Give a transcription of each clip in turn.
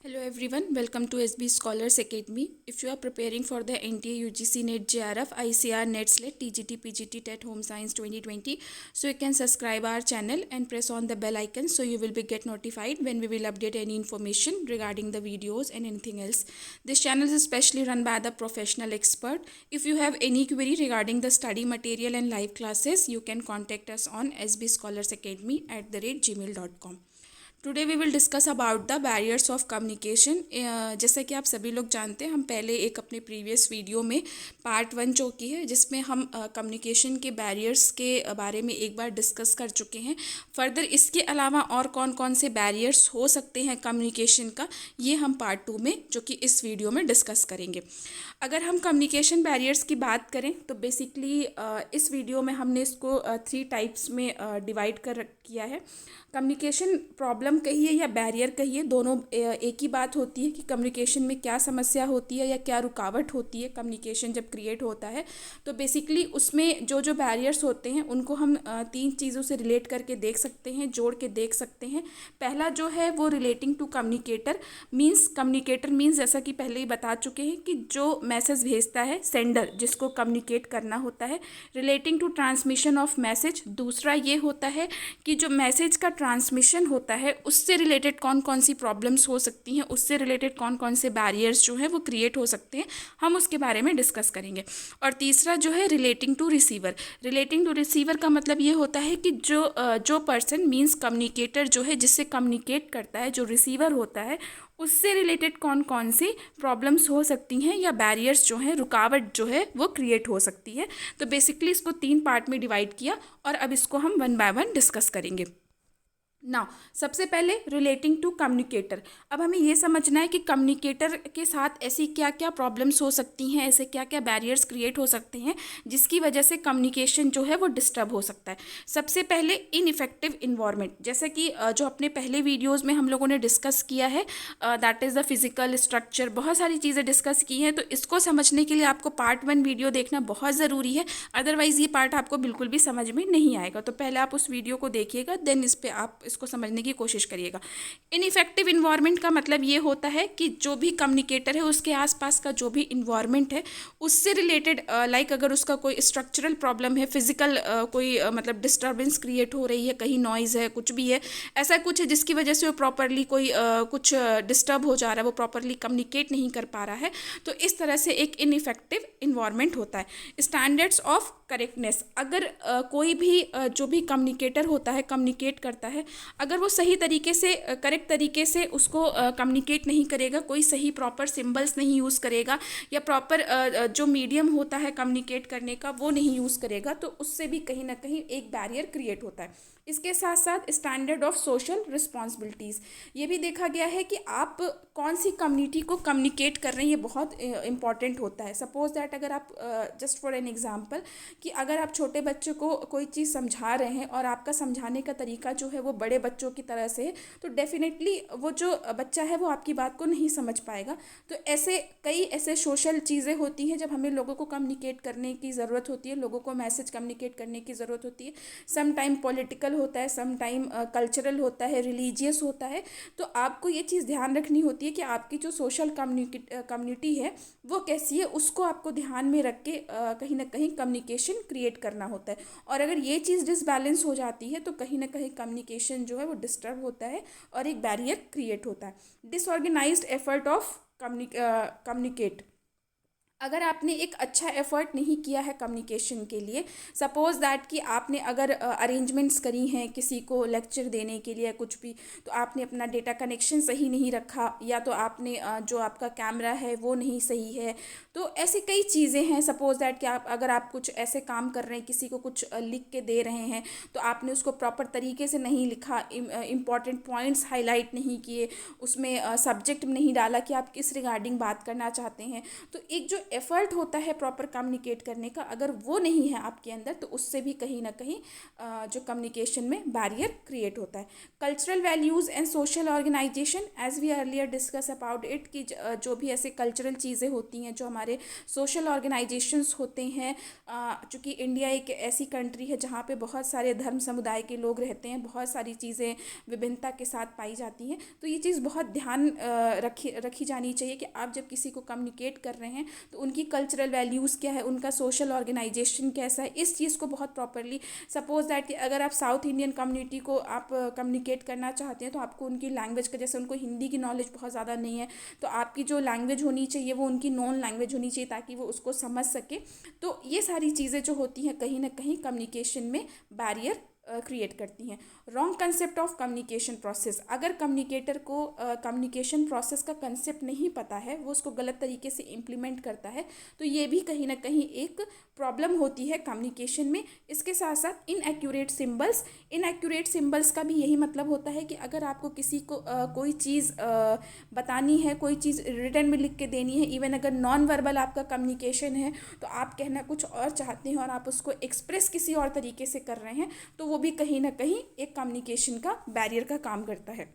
Hello everyone, welcome to SB Scholars Academy. If you are preparing for the NTA UGC NET JRF ICR NET SLET TGT PGT TET Home Science 2020, so you can subscribe our channel and press on the bell icon so you will be get notified when we will update any information regarding the videos and anything else. This channel is specially run by the professional expert. If you have any query regarding the study material and live classes, you can contact us on sbscholarsacademy@gmail.com. Today we will discuss about the barriers of communication. जैसा कि आप सभी लोग जानते हैं, हम पहले एक अपने प्रीवियस वीडियो में पार्ट 1 जो की है जिसमें हम कम्युनिकेशन के बैरियर्स के बारे में एक बार डिस्कस कर चुके हैं। फर्दर इसके अलावा और कौन कौन से बैरियर्स हो सकते हैं कम्युनिकेशन का, ये हम पार्ट 2 में जो कि इस वीडियो में डिस्कस करेंगे। अगर हम कम्युनिकेशन बैरियर्स की बात करें तो बेसिकली इस वीडियो में हमने इसको 3 टाइप्स में डिवाइड कर किया है। कम्युनिकेशन प्रॉब्लम कहिए या बैरियर कहिए, दोनों एक ही बात होती है कि कम्युनिकेशन में क्या समस्या होती है या क्या रुकावट होती है कम्युनिकेशन जब क्रिएट होता है। तो बेसिकली उसमें जो जो बैरियर्स होते हैं उनको हम 3 चीज़ों से रिलेट करके देख सकते हैं, जोड़ के देख सकते हैं। पहला जो है वो रिलेटिंग टू कम्युनिकेटर मीन्स जैसा कि पहले ही बता चुके हैं कि जो मैसेज भेजता है सेंडर, जिसको कम्युनिकेट करना होता है। Relating to transmission of message, दूसरा ये होता है कि जो मैसेज का ट्रांसमिशन होता है उससे रिलेटेड कौन कौन सी प्रॉब्लम्स हो सकती हैं, उससे रिलेटेड कौन कौन से बैरियर्स जो हैं वो क्रिएट हो सकते हैं, हम उसके बारे में डिस्कस करेंगे। और तीसरा जो है रिलेटिंग टू रिसीवर का मतलब ये होता है कि जो पर्सन मीन्स कम्युनिकेटर जो है, जिससे कम्युनिकेट करता है, जो रिसीवर होता है, उससे रिलेटेड कौन कौन सी प्रॉब्लम्स हो सकती हैं या बैरियर्स जो हैं, रुकावट जो है वो क्रिएट हो सकती है। तो बेसिकली इसको 3 पार्ट में डिवाइड किया और अब इसको हम 1 बाय 1 डिस्कस करेंगे। नाउ सबसे पहले रिलेटिंग टू कम्युनिकेटर। अब हमें ये समझना है कि कम्युनिकेटर के साथ ऐसी क्या क्या प्रॉब्लम्स हो सकती हैं, ऐसे क्या क्या बैरियर्स क्रिएट हो सकते हैं जिसकी वजह से कम्युनिकेशन जो है वो डिस्टर्ब हो सकता है। सबसे पहले इनइफेक्टिव इन्वायरमेंट, जैसे कि जो अपने पहले वीडियोज़ में हम लोगों ने डिस्कस किया है, that is the physical structure, बहुत सारी चीज़ें डिस्कस की हैं। तो इसको समझने के लिए आपको पार्ट 1 वीडियो देखना बहुत ज़रूरी है, अदरवाइज़ ये पार्ट आपको बिल्कुल भी समझ में नहीं आएगा। तो पहले आप उस वीडियो को देखिएगा, देन इस पर आप इसको समझने की कोशिश करिएगा। इनइफेक्टिव इन्वायरमेंट का मतलब ये होता है कि जो भी कम्युनिकेटर है उसके आसपास का जो भी इन्वायरमेंट है उससे रिलेटेड, लाइक अगर उसका कोई स्ट्रक्चरल प्रॉब्लम है, फिजिकल कोई मतलब डिस्टर्बेंस क्रिएट हो रही है, कहीं नॉइज़ है, कुछ भी है, ऐसा कुछ है जिसकी वजह से वो प्रॉपरली कोई कुछ डिस्टर्ब हो जा रहा है, वो प्रॉपरली कम्युनिकेट नहीं कर पा रहा है, तो इस तरह से एक इनइफेक्टिव इन्वायरमेंट होता है। स्टैंडर्ड्स ऑफ करेक्टनेस, अगर कोई भी जो भी कम्युनिकेटर होता है, कम्युनिकेट करता है, अगर वो सही तरीके से करेक्ट तरीके से उसको कम्युनिकेट नहीं करेगा, कोई सही प्रॉपर सिंबल्स नहीं यूज़ करेगा या प्रॉपर जो मीडियम होता है कम्युनिकेट करने का वो नहीं यूज़ करेगा, तो उससे भी कहीं ना कहीं एक बैरियर क्रिएट होता है। इसके साथ साथ स्टैंडर्ड ऑफ सोशल रिस्पॉन्सिबिलिटीज़, ये भी देखा गया है कि आप कौन सी कम्युनिटी को कम्युनिकेट कर रहे हैं, ये बहुत इंपॉर्टेंट होता है। सपोज दैट अगर आप जस्ट फॉर एन एग्जांपल कि अगर आप छोटे बच्चों को कोई चीज़ समझा रहे हैं और आपका समझाने का तरीका जो है वो बड़े बच्चों की तरह से है, तो डेफिनेटली वो जो बच्चा है वो आपकी बात को नहीं समझ पाएगा। तो ऐसे कई ऐसे सोशल चीज़ें होती हैं जब हमें लोगों को कम्युनिकेट करने की ज़रूरत होती है, लोगों को मैसेज कम्युनिकेट करने की ज़रूरत होती है। सम टाइम पॉलिटिकल होता है, सम टाइम कल्चरल होता है, रिलीजियस होता है। तो आपको ये चीज़ ध्यान रखनी होती है कि आपकी जो सोशल कम्युनिटी है वो कैसी है, उसको आपको ध्यान में रख के कहीं ना कहीं कम्युनिकेशन क्रिएट करना होता है। और अगर ये चीज़ डिसबैलेंस हो जाती है तो कहीं ना कहीं कम्युनिकेशन जो है वो डिस्टर्ब होता है और एक बैरियर क्रिएट होता है। डिसऑर्गेनाइज्ड एफर्ट ऑफ कम्युनिकेट, अगर आपने एक अच्छा एफर्ट नहीं किया है कम्युनिकेशन के लिए, सपोज दैट कि आपने अगर अरेंजमेंट्स करी हैं किसी को लेक्चर देने के लिए कुछ भी, तो आपने अपना डेटा कनेक्शन सही नहीं रखा या तो आपने जो आपका कैमरा है वो नहीं सही है, तो ऐसी कई चीज़ें हैं। सपोज दैट कि आप कुछ ऐसे काम कर रहे हैं, किसी को कुछ लिख के दे रहे हैं, तो आपने उसको प्रॉपर तरीके से नहीं लिखा, इम्पॉर्टेंट पॉइंट्स हाईलाइट नहीं किए, उसमें सब्जेक्ट नहीं डाला कि आप किस रिगार्डिंग बात करना चाहते हैं। तो एक जो एफर्ट होता है प्रॉपर कम्युनिकेट करने का, अगर वो नहीं है आपके अंदर, तो उससे भी कहीं ना कहीं जो कम्युनिकेशन में बैरियर क्रिएट होता है। Cultural values and social organisation, as we earlier discuss about it, कि जो भी ऐसे कल्चरल चीज़ें होती हैं, जो हमारे सोशल ऑर्गेनाइजेशंस होते हैं, चूँकि इंडिया एक ऐसी कंट्री है जहाँ पे बहुत सारे धर्म समुदाय के लोग रहते हैं, बहुत सारी चीज़ें विभिन्नता के साथ पाई जाती हैं, तो ये चीज़ बहुत ध्यान रखी जानी चाहिए कि आप जब किसी को कम्युनिकेट कर रहे हैं तो उनकी कल्चरल वैल्यूज़ क्या है, उनका सोशल ऑर्गेनाइजेशन कैसा है, इस चीज़ को बहुत प्रॉपरली, सपोज दैट कि अगर आप साउथ इंडियन कम्युनिटी को आप कम्युनिकेट करना चाहते हैं तो आपको उनकी लैंग्वेज का, जैसे उनको हिंदी की नॉलेज बहुत ज़्यादा नहीं है, तो आपकी जो लैंग्वेज होनी चाहिए वो उनकी नॉन लैंग्वेज होनी चाहिए ताकि वो उसको समझ सके। तो ये सारी चीज़ें जो होती हैं कहीं ना कहीं कम्युनिकेशन में बैरियर क्रिएट करती हैं। Wrong concept of communication process, अगर कम्युनिकेटर को कम्युनिकेशन प्रोसेस का कंसेप्ट नहीं पता है, वो उसको गलत तरीके से इम्प्लीमेंट करता है, तो ये भी कहीं ना कहीं एक प्रॉब्लम होती है कम्युनिकेशन में। इसके साथ साथ इनएक्यूरेट सिंबल्स, इनएक्यूरेट सिंबल्स का भी यही मतलब होता है कि अगर आपको किसी को कोई चीज़ बतानी है, कोई चीज़ रिटन में लिख के देनी है, इवन अगर नॉन वर्बल आपका कम्युनिकेशन है, तो आप कहना कुछ और चाहते हैं और आप उसको एक्सप्रेस किसी और तरीके से कर रहे हैं, तो वो भी कहीं ना कहीं एक कम्युनिकेशन का बैरियर का काम करता है।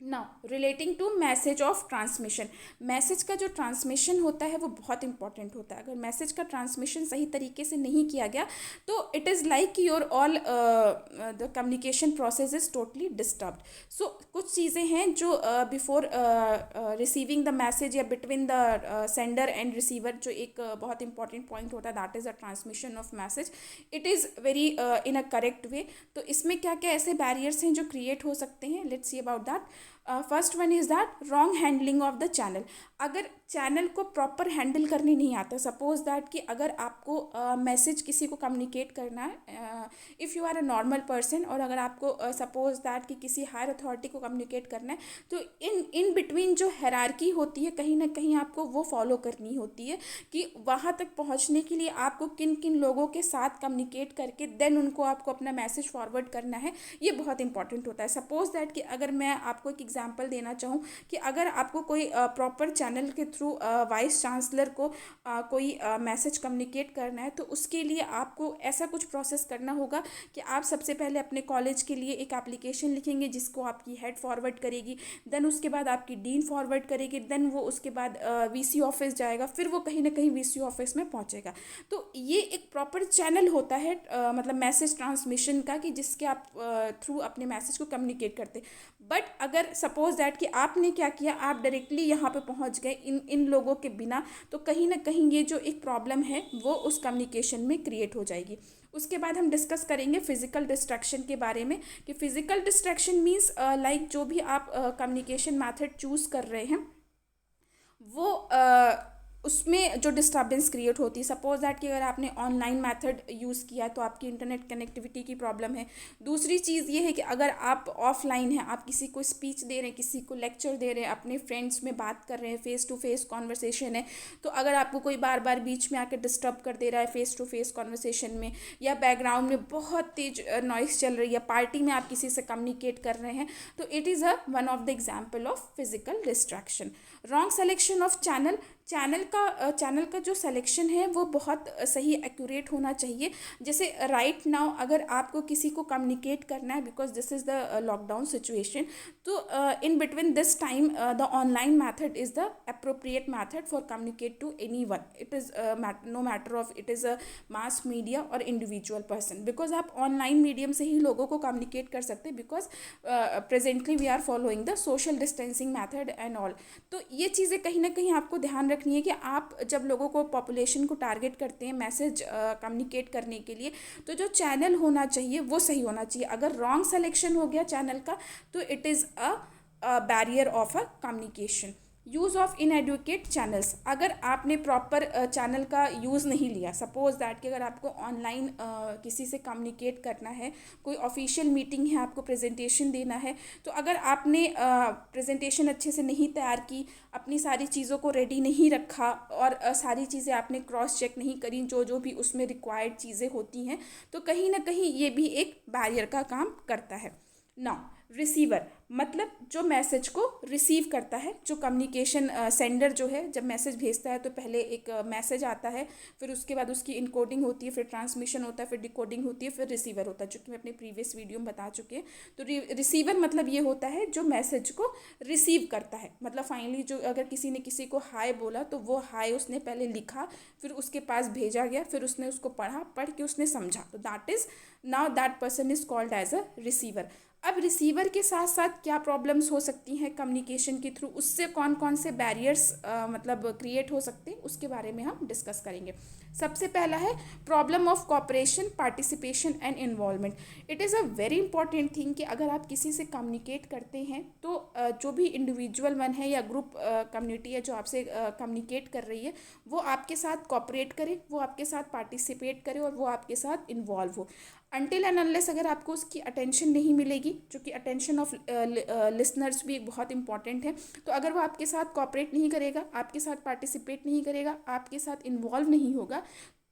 Now relating to message of transmission, message का जो ट्रांसमिशन होता है वो बहुत इंपॉर्टेंट होता है। अगर मैसेज का ट्रांसमिशन सही तरीके से नहीं किया गया तो it is like your all the communication process is totally disturbed. So कुछ चीज़ें हैं जो बिफोर रिसीविंग द मैसेज या between the sender and receiver, जो एक बहुत इंपॉर्टेंट पॉइंट होता है, that is the transmission of message, it is very in a correct way. तो इसमें क्या क्या ऐसे बैरियर्स हैं जो क्रिएट हो सकते हैं, let's see about that. First one is that wrong handling of the channel, अगर चैनल को प्रॉपर हैंडल करने नहीं आता, सपोज दैट कि अगर आपको मैसेज किसी को कम्युनिकेट करना है, if you are a normal person, और अगर आपको सपोज दैट कि किसी हायर अथॉरिटी को कम्युनिकेट करना है, तो इन बिटवीन जो हायरार्की होती है कहीं ना कहीं आपको वो फॉलो करनी होती है कि वहाँ तक पहुँचने के लिए आपको किन किन लोगों के साथ कम्युनिकेट करके देन उनको आपको अपना मैसेज फॉरवर्ड करना है, ये बहुत इंपॉर्टेंट होता है। सपोज दैट कि अगर मैं आपको एक एग्जाम्पल देना चाहूँ कि अगर आपको कोई प्रॉपर चैनल के थ्रू वाइस चांसलर को कोई मैसेज कम्युनिकेट करना है, तो उसके लिए आपको ऐसा कुछ प्रोसेस करना होगा कि आप सबसे पहले अपने कॉलेज के लिए एक एप्लीकेशन लिखेंगे जिसको आपकी हेड फॉरवर्ड करेगी, देन उसके बाद आपकी डीन फॉरवर्ड करेगी, देन वो उसके बाद वीसी ऑफिस जाएगा, फिर वो कहीं ना कहीं वीसी ऑफिस में पहुंचेगा। तो ये एक प्रॉपर चैनल होता है मतलब मैसेज ट्रांसमिशन का, कि जिसके आप थ्रू अपने मैसेज को कम्युनिकेट करते। बट अगर सपोज दैट कि आपने क्या किया, आप डायरेक्टली यहाँ पे पहुँच गए इन लोगों के बिना, तो कहीं ना कहीं ये जो एक प्रॉब्लम है वो उस कम्युनिकेशन में क्रिएट हो जाएगी। उसके बाद हम डिस्कस करेंगे फिजिकल डिस्ट्रैक्शन के बारे में, कि फिजिकल डिस्ट्रैक्शन मीन्स लाइक जो भी आप कम्युनिकेशन मैथड चूज़ कर रहे हैं वो उसमें जो डिस्टर्बेंस क्रिएट होती है। सपोज दैट कि अगर आपने ऑनलाइन मेथड यूज़ किया तो आपकी इंटरनेट कनेक्टिविटी की प्रॉब्लम है। दूसरी चीज़ ये है कि अगर आप ऑफलाइन हैं, आप किसी को स्पीच दे रहे हैं, किसी को लेक्चर दे रहे हैं, अपने फ्रेंड्स में बात कर रहे हैं, फेस टू फेस कॉन्वर्सेशन है, तो अगर आपको कोई बार बार बीच में आकर डिस्टर्ब कर दे रहा है फेस टू फेस कॉन्वर्सेशन में, या बैकग्राउंड में बहुत तेज नॉइस चल रही है, पार्टी में आप किसी से कम्युनिकेट कर रहे हैं, तो it is one of the example of physical distraction. Wrong selection of channel, channel का जो सिलेक्शन है वो बहुत सही एक्यूरेट होना चाहिए। जैसे राइट नाउ अगर आपको किसी को कम्युनिकेट करना है, because this is the lockdown situation, तो in between this time the online method is the appropriate method for communicate to anyone. It is no matter of it is a mass media और individual person, because आप online medium से ही लोगों को communicate कर सकते हैं, because presently we are following the social distancing method and all. तो ये चीज़ें कहीं ना कहीं आपको ध्यान रखनी है कि आप जब लोगों को, पॉपुलेशन को टारगेट करते हैं मैसेज कम्युनिकेट करने के लिए, तो जो चैनल होना चाहिए वो सही होना चाहिए। अगर रॉन्ग सिलेक्शन हो गया चैनल का तो it is a barrier of a communication. Use of inadequate channels, अगर आपने प्रॉपर चैनल का यूज़ नहीं लिया, सपोज दैट कि अगर आपको ऑनलाइन किसी से कम्युनिकेट करना है, कोई ऑफिशियल मीटिंग है, आपको प्रेजेंटेशन देना है, तो अगर आपने प्रेजेंटेशन अच्छे से नहीं तैयार की, अपनी सारी चीज़ों को रेडी नहीं रखा और सारी चीज़ें आपने क्रॉस चेक नहीं करी, जो जो भी उसमें रिक्वायर्ड चीज़ें होती हैं, तो कहीं ना कहीं ये भी एक बैरियर का काम करता है। नाउ रिसीवर, मतलब जो मैसेज को रिसीव करता है, जो कम्युनिकेशन सेंडर जो है जब मैसेज भेजता है तो पहले एक मैसेज आता है, फिर उसके बाद उसकी इनकोडिंग होती है, फिर ट्रांसमिशन होता है, फिर डिकोडिंग होती है, फिर रिसीवर होता है, जो कि मैं अपने प्रीवियस वीडियो में बता चुके हैं। तो रिसीवर मतलब ये होता है जो मैसेज को रिसीव करता है। मतलब फाइनली जो अगर किसी ने किसी को हाय बोला तो वो हाय उसने पहले लिखा, फिर उसके पास भेजा गया, फिर उसने उसको पढ़ा, पढ़ के उसने समझा, तो that is now that person is called as a receiver. अब रिसीवर के साथ साथ क्या प्रॉब्लम्स हो सकती हैं कम्युनिकेशन के थ्रू, उससे कौन कौन से बैरियर्स मतलब क्रिएट हो सकते हैं, उसके बारे में हम डिस्कस करेंगे। सबसे पहला है problem of corporation, participation and involvement. It is a very important thing कि अगर आप किसी से कम्युनिकेट करते हैं तो जो भी इंडिविजुअल वन है या ग्रुप कम्युनिटी है जो आपसे कम्युनिकेट कर रही है, वो आपके साथ कॉपरेट करे, वो आपके साथ पार्टिसिपेट करे और वो आपके साथ इन्वॉल्व हो। अनटिल एंड अनलेस अगर आपको उसकी अटेंशन नहीं मिलेगी, जो कि अटेंशन ऑफ लिसनर्स भी एक बहुत इंपॉर्टेंट है, तो अगर वो आपके साथ कॉपरेट नहीं करेगा, आपके साथ पार्टिसिपेट नहीं करेगा, आपके साथ इन्वॉल्व नहीं होगा,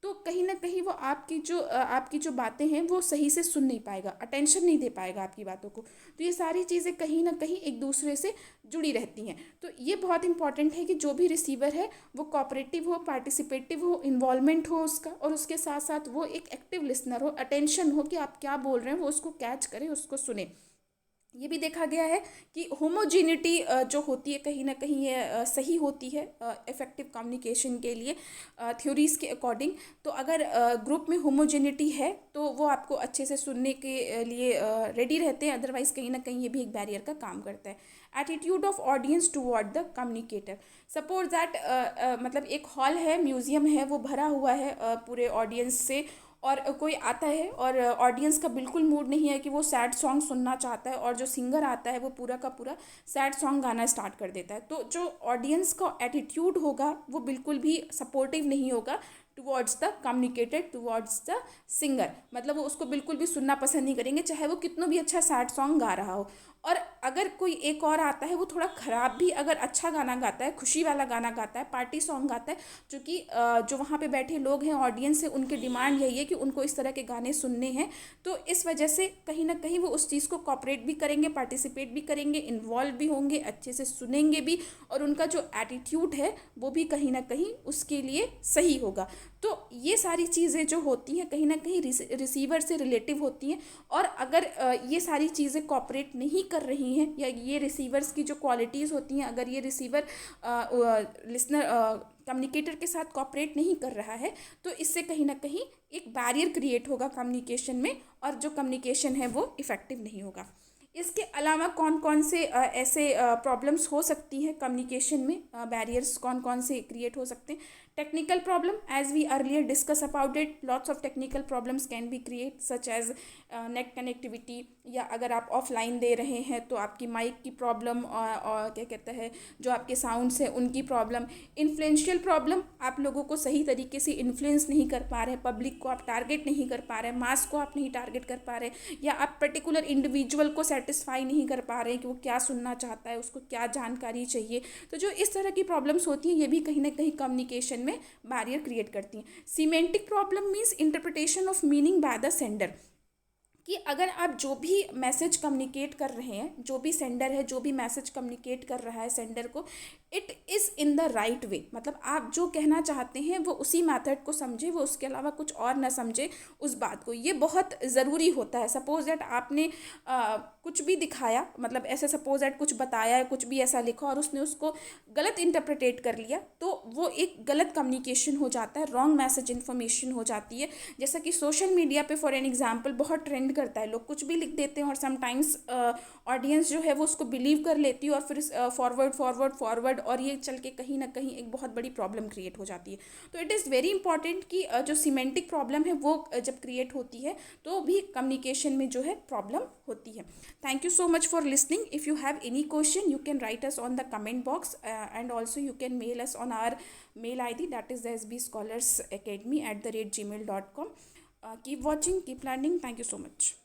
तो कहीं ना कहीं वो आपकी जो बातें हैं वो सही से सुन नहीं पाएगा, अटेंशन नहीं दे पाएगा आपकी बातों को। तो ये सारी चीज़ें कहीं ना कहीं एक दूसरे से जुड़ी रहती हैं। तो ये बहुत इंपॉर्टेंट है कि जो भी रिसीवर है वो कॉपरेटिव हो, पार्टिसिपेटिव हो, इन्वॉल्वमेंट हो उसका, और उसके साथ साथ वो एक एक्टिव लिसनर हो, अटेंशन हो कि आप क्या बोल रहे हैं वो उसको कैच करे, उसको सुने। ये भी देखा गया है कि होमोजीनिटी जो होती है कहीं ना कहीं ये सही होती है इफ़ेक्टिव कम्युनिकेशन के लिए, थ्योरीज़ के अकॉर्डिंग। तो अगर ग्रुप में होमोजीनिटी है तो वो आपको अच्छे से सुनने के लिए रेडी रहते हैं, अदरवाइज़ कहीं ना कहीं ये भी एक बैरियर का काम करता है। Attitude of audience toward the communicator. Suppose that मतलब एक हॉल है, म्यूज़ियम है, वो भरा हुआ है पूरे ऑडियंस से, और कोई आता है और ऑडियंस का बिल्कुल मूड नहीं है कि वो सैड सॉन्ग सुनना चाहता है, और जो सिंगर आता है वो पूरा का पूरा सैड सॉन्ग गाना स्टार्ट कर देता है, तो जो ऑडियंस का एटीट्यूड होगा वो बिल्कुल भी सपोर्टिव नहीं होगा towards the communicated, towards the singer. मतलब वो उसको बिल्कुल भी सुनना पसंद नहीं करेंगे, चाहे वो कितना भी अच्छा सैड सॉन्ग गा रहा हो। और अगर कोई एक और आता है वो थोड़ा ख़राब भी अगर अच्छा गाना गाता है, खुशी वाला गाना गाता है, पार्टी सॉन्ग गाता है, क्योंकि जो वहाँ पे बैठे लोग हैं, ऑडियंस है, उनकी डिमांड यही है कि उनको इस तरह के गाने सुनने हैं, तो इस वजह से कहीं ना कहीं वो उस चीज़ को कॉपरेट भी करेंगे, पार्टिसिपेट भी करेंगे, इन्वॉल्व भी होंगे, अच्छे से सुनेंगे भी, और उनका जो एटीट्यूड है वो भी कहीं ना कहीं उसके लिए सही होगा। तो ये सारी चीज़ें जो होती हैं कहीं ना कहीं रिसीवर से रिलेटिव होती हैं। और अगर ये सारी चीज़ें कॉपरेट नहीं कर रही हैं, या ये रिसीवर्स की जो क्वालिटीज़ होती हैं, अगर ये रिसीवर लिसनर कम्युनिकेटर के साथ कॉपरेट नहीं कर रहा है, तो इससे कहीं ना कहीं एक बैरियर क्रिएट होगा कम्युनिकेशन में, और जो कम्युनिकेशन है वो इफ़ेक्टिव नहीं होगा। इसके अलावा कौन कौन से ऐसे प्रॉब्लम्स हो सकती हैं कम्युनिकेशन में, बैरियर्स कौन कौन से क्रिएट हो सकते हैं। Technical problem, as we earlier discuss about it, lots of technical problems can be create such as net connectivity, या अगर आप ऑफलाइन दे रहे हैं तो आपकी माइक की प्रॉब्लम, और क्या कहते हैं जो आपके साउंड्स हैं उनकी प्रॉब्लम। इन्फ्लुएंशियल प्रॉब्लम, आप लोगों को सही तरीके से इन्फ्लुएंस नहीं कर पा रहे, पब्लिक को आप टारगेट नहीं कर पा रहे, मास को आप नहीं टारगेट कर पा रहे, या आप पर्टिकुलर इंडिविजुअल को सेटिस्फाई नहीं कर पा रहे हैं कि वो क्या सुनना चाहता है, उसको क्या जानकारी चाहिए। तो जो इस तरह की प्रॉब्लम्स होती हैं ये भी कहीं ना कहीं कम्युनिकेशन में बैरियर क्रिएट करती हैं। Semantic problem means interpretation of meaning by the sender, कि अगर आप जो भी मैसेज कम्युनिकेट कर रहे हैं, जो भी सेंडर है जो भी मैसेज कम्युनिकेट कर रहा है सेंडर को, it is in the right way, मतलब आप जो कहना चाहते हैं वो उसी मेथड को समझे, वो उसके अलावा कुछ और ना समझे उस बात को, ये बहुत ज़रूरी होता है। सपोज दैट आपने कुछ भी दिखाया, मतलब ऐसे सपोज दैट कुछ बताया है, कुछ भी ऐसा लिखा और उसने उसको गलत इंटरप्रिटेट कर लिया, तो वो एक गलत कम्युनिकेशन हो जाता है, रॉन्ग मैसेज इन्फॉर्मेशन हो जाती है। जैसा कि सोशल मीडिया पे फॉर एन एग्जांपल बहुत ट्रेंड करता है, लोग कुछ भी लिख देते हैं और समटाइम्स ऑडियंस जो है वो उसको बिलीव कर लेती है, और फिर फॉरवर्ड फॉरवर्ड फॉरवर्ड, और ये चल के कहीं ना कहीं एक बहुत बड़ी प्रॉब्लम क्रिएट हो जाती है। तो इट इज़ वेरी इंपॉर्टेंट कि जो सीमेंटिक प्रॉब्लम है वो जब क्रिएट होती है तो भी कम्युनिकेशन में जो है प्रॉब्लम होती है। Thank you so much for listening. If you have any question you can write us on the comment box, and also you can mail us on our mail ID, that is the sbscholarsacademy@gmail.com. Keep watching, keep learning. Thank you so much.